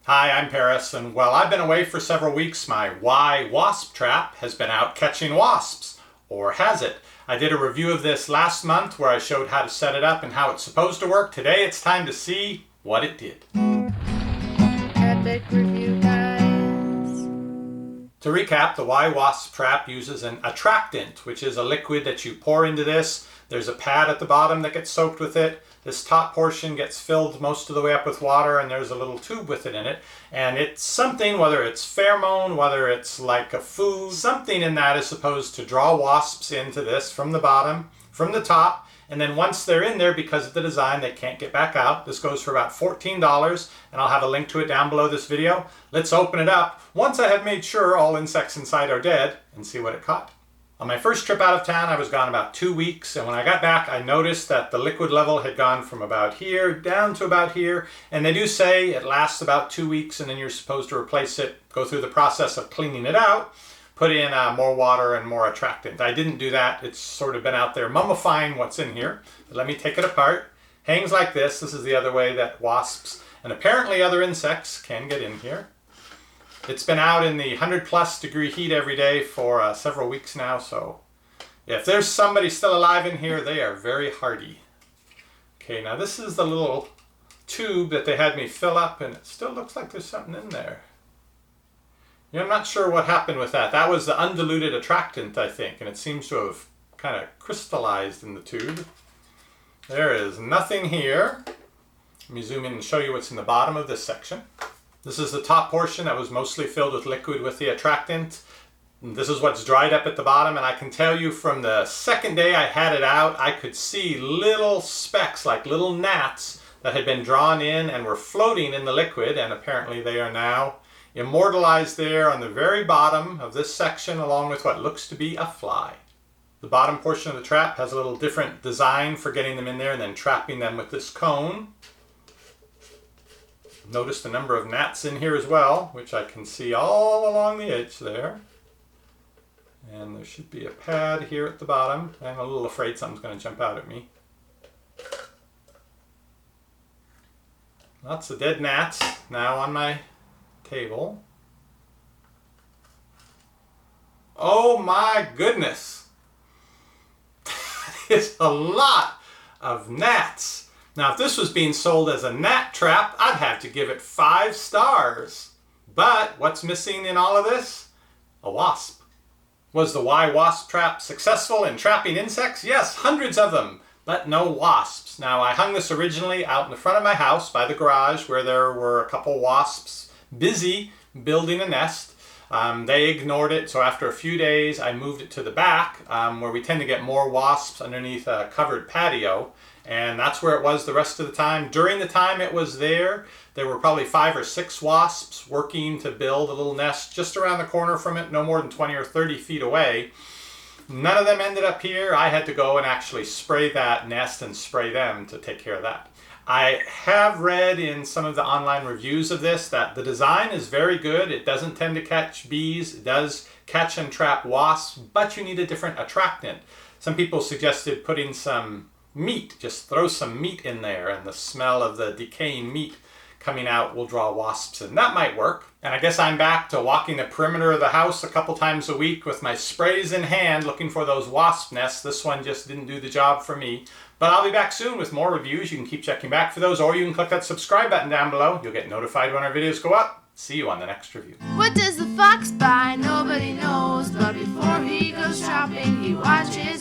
Hi, I'm Paris, and while I've been away for several weeks, my Why Wasp trap has been out catching wasps. Or has it? I did a review of this last month where I showed how to set it up and how it's supposed to work. Today it's time to see what it did. Epic review, guys. To recap, the Why Wasp trap uses an attractant, which is a liquid that you pour into this. There's a pad at the bottom that gets soaked with it. This top portion gets filled most of the way up with water, and there's a little tube with it in it. And it's something, whether it's pheromone, whether it's like a food, something in that is supposed to draw wasps into this from the bottom, from the top. And then once they're in there, because of the design, they can't get back out. This goes for about $14, and I'll have a link to it down below this video. Let's open it up once I have made sure all insects inside are dead and see what it caught. On my first trip out of town, I was gone about 2 weeks, and when I got back, I noticed that the liquid level had gone from about here down to about here, and they do say it lasts about 2 weeks, and then you're supposed to replace it, go through the process of cleaning it out, put in more water and more attractant. I didn't do that. It's sort of been out there mummifying what's in here. But let me take it apart. Hangs like this. This is the other way that wasps and apparently other insects can get in here. It's been out in the 100+ degree heat every day for several weeks now, so if there's somebody still alive in here, they are very hardy. Okay, now this is the little tube that they had me fill up, and it still looks like there's something in there. Yeah, I'm not sure what happened with that. That was the undiluted attractant, I think, and it seems to have kind of crystallized in the tube. There is nothing here. Let me zoom in and show you what's in the bottom of this section. This is the top portion that was mostly filled with liquid with the attractant. This is what's dried up at the bottom, and I can tell you from the second day I had it out, I could see little specks, like little gnats, that had been drawn in and were floating in the liquid, and apparently they are now immortalized there on the very bottom of this section, along with what looks to be a fly. The bottom portion of the trap has a little different design for getting them in there and then trapping them with this cone. Notice the number of gnats in here as well, which I can see all along the edge there. And there should be a pad here at the bottom. I'm a little afraid something's going to jump out at me. Lots of dead gnats now on my table. Oh my goodness! That is a lot of gnats. Now, if this was being sold as a gnat trap, I'd have to give it 5 stars. But what's missing in all of this? A wasp. Was the Why Wasp trap successful in trapping insects? Yes, hundreds of them, but no wasps. Now, I hung this originally out in the front of my house by the garage where there were a couple wasps busy building a nest. They ignored it, so after a few days I moved it to the back where we tend to get more wasps underneath a covered patio, and that's where it was the rest of the time. During the time it was there, there were probably 5 or 6 wasps working to build a little nest just around the corner from it, no more than 20 or 30 feet away. None of them ended up here. I had to go and actually spray that nest and spray them to take care of that. I have read in some of the online reviews of this that the design is very good. It doesn't tend to catch bees. It does catch and trap wasps, but you need a different attractant. Some people suggested putting some meat. Just throw some meat in there, and the smell of the decaying meat coming out will draw wasps, and that might work. And I guess I'm back to walking the perimeter of the house a couple times a week with my sprays in hand looking for those wasp nests. This one just didn't do the job for me. But I'll be back soon with more reviews. You can keep checking back for those, or you can click that subscribe button down below. You'll get notified when our videos go up. See you on the next review. What does the fox buy? Nobody knows, but before he goes shopping, he watches